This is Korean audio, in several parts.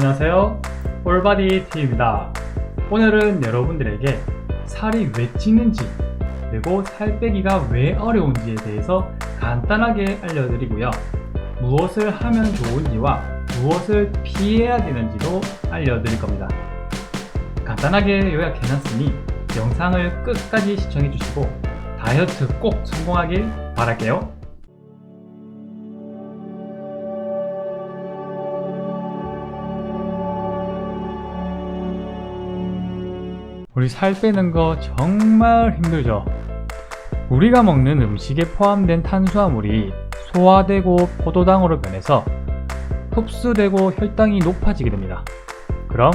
안녕하세요, 홀바디 TV입니다. 오늘은 여러분들에게 살이 왜 찌는지 그리고 살 빼기가 왜 어려운지에 대해서 간단하게 알려드리고요, 무엇을 하면 좋은지와 무엇을 피해야 되는지도 알려드릴 겁니다. 간단하게 요약해놨으니 영상을 끝까지 시청해주시고 다이어트 꼭 성공하길 바랄게요. 우리 살 빼는 거 정말 힘들죠? 우리가 먹는 음식에 포함된 탄수화물이 소화되고 포도당으로 변해서 흡수되고 혈당이 높아지게 됩니다. 그럼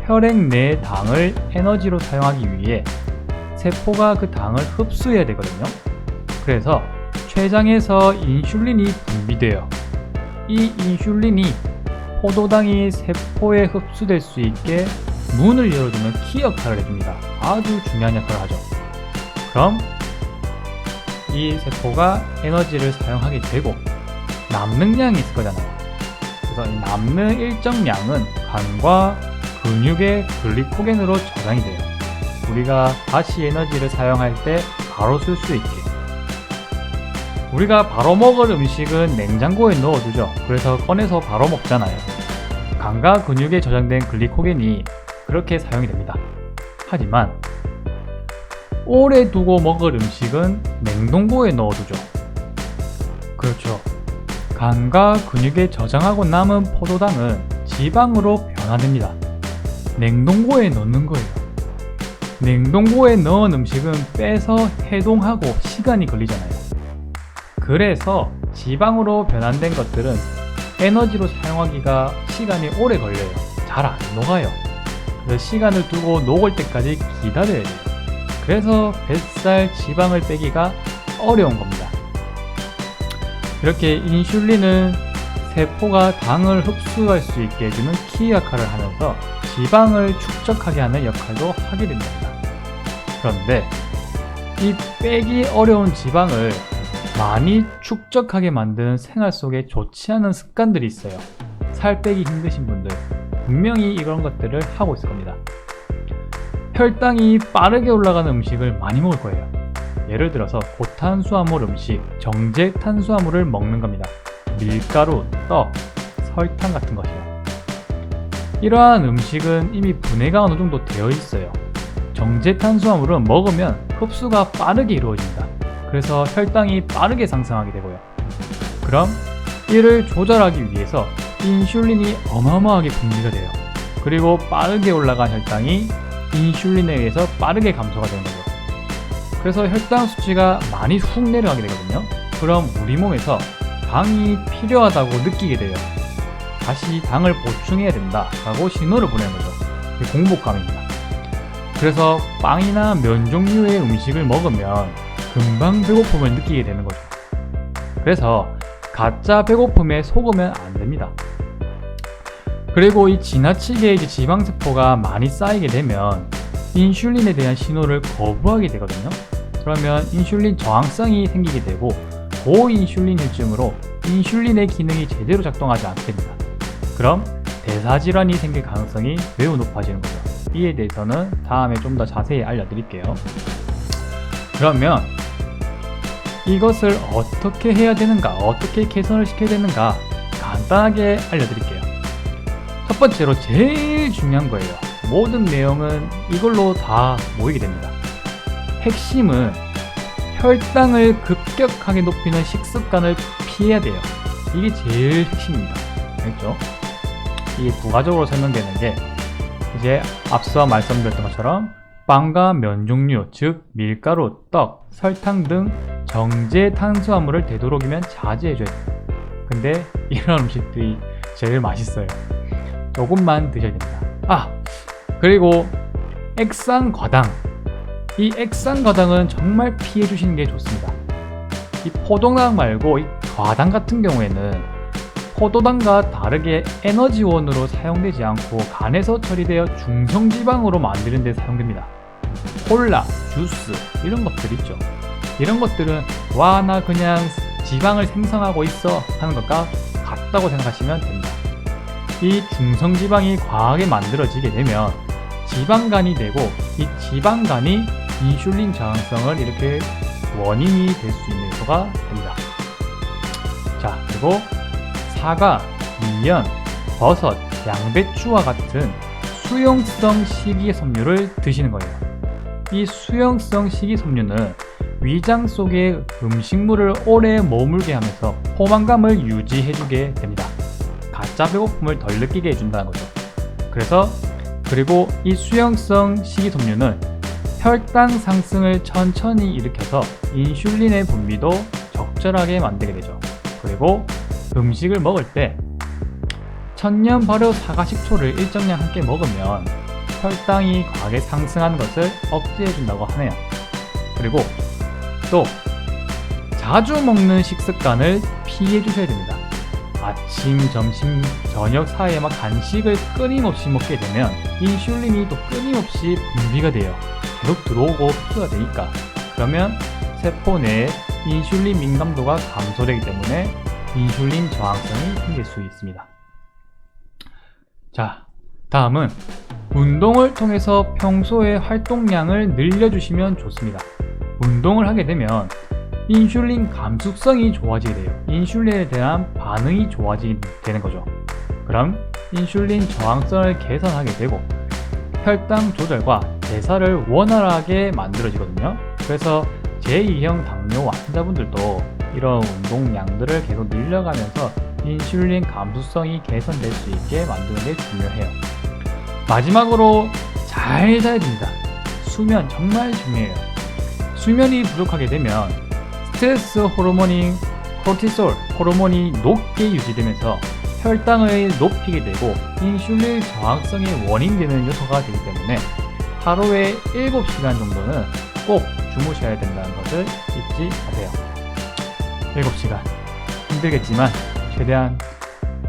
혈액 내 당을 에너지로 사용하기 위해 세포가 그 당을 흡수해야 되거든요. 그래서 췌장에서 인슐린이 분비돼요. 이 인슐린이 포도당이 세포에 흡수될 수 있게 문을 열어주는 키 역할을 해줍니다. 아주 중요한 역할을 하죠. 그럼 이 세포가 에너지를 사용하게 되고 남는 양이 있을 거잖아요. 그래서 이 남는 일정 양은 간과 근육의 글리코겐으로 저장이 돼요. 우리가 다시 에너지를 사용할 때 바로 쓸 수 있게. 우리가 바로 먹을 음식은 냉장고에 넣어두죠. 그래서 꺼내서 바로 먹잖아요. 간과 근육에 저장된 글리코겐이 그렇게 사용이 됩니다. 하지만 오래 두고 먹을 음식은 냉동고에 넣어두죠. 그렇죠. 간과 근육에 저장하고 남은 포도당은 지방으로 변화됩니다. 냉동고에 넣는 거예요. 냉동고에 넣은 음식은 빼서 해동하고 시간이 걸리잖아요. 그래서 지방으로 변환된 것들은 에너지로 사용하기가 시간이 오래 걸려요. 잘 안 녹아요. 그래서 시간을 두고 녹을 때까지 기다려야 돼요. 그래서 뱃살 지방을 빼기가 어려운 겁니다. 이렇게 인슐린은 세포가 당을 흡수할 수 있게 해주는 키 역할을 하면서 지방을 축적하게 하는 역할도 하게 됩니다. 그런데 이 빼기 어려운 지방을 많이 축적하게 만드는 생활 속에 좋지 않은 습관들이 있어요. 살 빼기 힘드신 분들 분명히 이런 것들을 하고 있을 겁니다. 혈당이 빠르게 올라가는 음식을 많이 먹을 거예요. 예를 들어서 고탄수화물 음식, 정제 탄수화물을 먹는 겁니다. 밀가루, 떡, 설탕 같은 것이요. 이러한 음식은 이미 분해가 어느 정도 되어 있어요. 정제 탄수화물은 먹으면 흡수가 빠르게 이루어집니다. 그래서 혈당이 빠르게 상승하게 되고요. 그럼 이를 조절하기 위해서 인슐린이 어마어마하게 분비가 돼요. 그리고 빠르게 올라간 혈당이 인슐린에 의해서 빠르게 감소가 되는 거죠. 그래서 혈당 수치가 많이 훅 내려가게 되거든요. 그럼 우리 몸에서 당이 필요하다고 느끼게 돼요. 다시 당을 보충해야 된다 라고 신호를 보내는 거죠. 공복감입니다. 그래서 빵이나 면 종류의 음식을 먹으면 금방 배고픔을 느끼게 되는 거죠. 그래서 가짜 배고픔에 속으면 안 됩니다. 그리고 이 지나치게 지방세포가 많이 쌓이게 되면 인슐린에 대한 신호를 거부하게 되거든요. 그러면 인슐린 저항성이 생기게 되고 고인슐린혈증으로 인슐린의 기능이 제대로 작동하지 않게 됩니다. 그럼 대사질환이 생길 가능성이 매우 높아지는 거죠. 이에 대해서는 다음에 좀 더 자세히 알려드릴게요. 그러면 이것을 어떻게 해야 되는가, 어떻게 개선을 시켜야 되는가 간단하게 알려드릴게요. 첫 번째로 제일 중요한 거예요. 모든 내용은 이걸로 다 모이게 됩니다. 핵심은 혈당을 급격하게 높이는 식습관을 피해야 돼요. 이게 제일 핵심입니다. 알겠죠? 이게 부가적으로 설명되는 게 이제 앞서 말씀드렸던 것처럼 빵과 면 종류, 즉 밀가루, 떡, 설탕 등 정제 탄수화물을 되도록이면 자제해줘야 돼요. 근데 이런 음식들이 제일 맛있어요. 조금만 드셔야 됩니다. 그리고 액상과당. 이 액상과당은 정말 피해주시는 게 좋습니다. 이 포도당 말고 이 과당 같은 경우에는 포도당과 다르게 에너지원으로 사용되지 않고 간에서 처리되어 중성지방으로 만드는 데 사용됩니다. 콜라, 주스 이런 것들 있죠. 이런 것들은 와 나 그냥 지방을 생성하고 있어 하는 것과 같다고 생각하시면 됩니다. 이 중성지방이 과하게 만들어지게 되면 지방간이 되고, 이 지방간이 인슐린 저항성을 이렇게 원인이 될 수 있는 요소가 됩니다. 자, 그리고 사과, 미연, 버섯, 양배추와 같은 수용성 식이섬유를 드시는 거예요. 이 수용성 식이섬유는 위장 속에 음식물을 오래 머물게 하면서 포만감을 유지해주게 됩니다. 가짜 배고픔을 덜 느끼게 해준다는 거죠. 그리고 이 수용성 식이섬유는 혈당 상승을 천천히 일으켜서 인슐린의 분비도 적절하게 만들게 되죠. 그리고 음식을 먹을 때 천년 발효 사과 식초를 일정량 함께 먹으면 혈당이 과하게 상승하는 것을 억제해준다고 하네요. 그리고 또 자주 먹는 식습관을 피해주셔야 됩니다. 아침, 점심, 저녁 사이에만 간식을 끊임없이 먹게 되면 인슐린이 또 끊임없이 분비가 돼요. 계속 들어오고 흡수가 되니까. 그러면 세포 내에 인슐린 민감도가 감소되기 때문에 인슐린 저항성이 생길 수 있습니다. 자, 다음은 운동을 통해서 평소의 활동량을 늘려주시면 좋습니다. 운동을 하게 되면 인슐린 감수성이 좋아지게 돼요. 인슐린에 대한 반응이 좋아지게 되는 거죠. 그럼 인슐린 저항성을 개선하게 되고 혈당 조절과 대사를 원활하게 만들어지거든요. 그래서 제2형 당뇨 환자분들도 이런 운동량들을 계속 늘려가면서 인슐린 감수성이 개선될 수 있게 만드는 게 중요해요. 마지막으로 잘 자야 됩니다. 수면 정말 중요해요. 수면이 부족하게 되면 스트레스 호르몬인 코르티솔 호르몬이 높게 유지되면서 혈당을 높이게 되고 인슐린 저항성의 원인되는 요소가 되기 때문에 하루에 7시간 정도는 꼭 주무셔야 된다는 것을 잊지 마세요. 7시간 힘들겠지만 최대한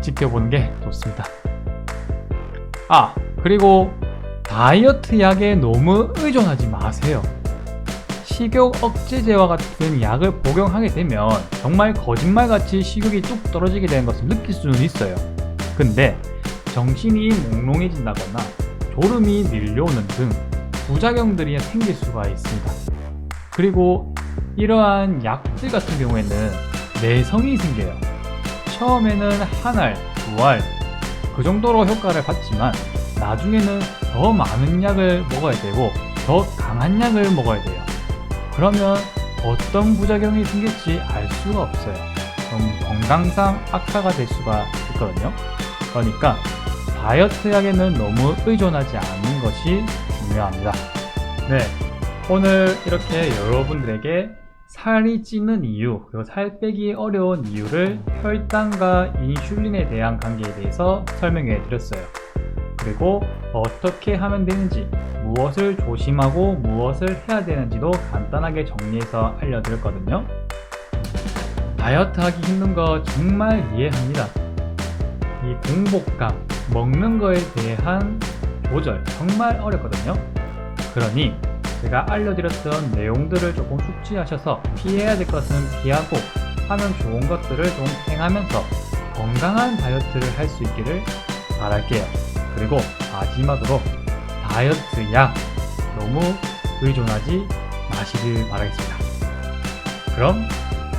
지켜보는 게 좋습니다. 그리고 다이어트 약에 너무 의존하지 마세요. 식욕 억제제와 같은 약을 복용하게 되면 정말 거짓말같이 식욕이 뚝 떨어지게 되는 것을 느낄 수는 있어요. 근데 정신이 몽롱해진다거나 졸음이 밀려오는 등 부작용들이 생길 수가 있습니다. 그리고 이러한 약들 같은 경우에는 내성이 생겨요. 처음에는 한 알, 두 알 그 정도로 효과를 봤지만 나중에는 더 많은 약을 먹어야 되고 더 강한 약을 먹어야 돼요. 그러면 어떤 부작용이 생길지 알 수가 없어요. 건강상 악화가 될 수가 있거든요. 그러니까 다이어트 약에는 너무 의존하지 않는 것이 중요합니다. 네, 오늘 이렇게 여러분들에게 살이 찌는 이유, 그리고 살 빼기 어려운 이유를 혈당과 인슐린에 대한 관계에 대해서 설명해 드렸어요. 그리고 어떻게 하면 되는지, 무엇을 조심하고 무엇을 해야 되는지도 간단하게 정리해서 알려드렸거든요. 다이어트 하기 힘든 거 정말 이해합니다. 이 공복감, 먹는 거에 대한 조절 정말 어렵거든요. 그러니 제가 알려드렸던 내용들을 조금 숙지하셔서 피해야 될 것은 피하고 하면 좋은 것들을 좀 행하면서 건강한 다이어트를 할 수 있기를 바랄게요. 그리고 마지막으로 다이어트 약 너무 의존하지 마시길 바라겠습니다. 그럼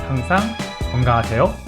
항상 건강하세요.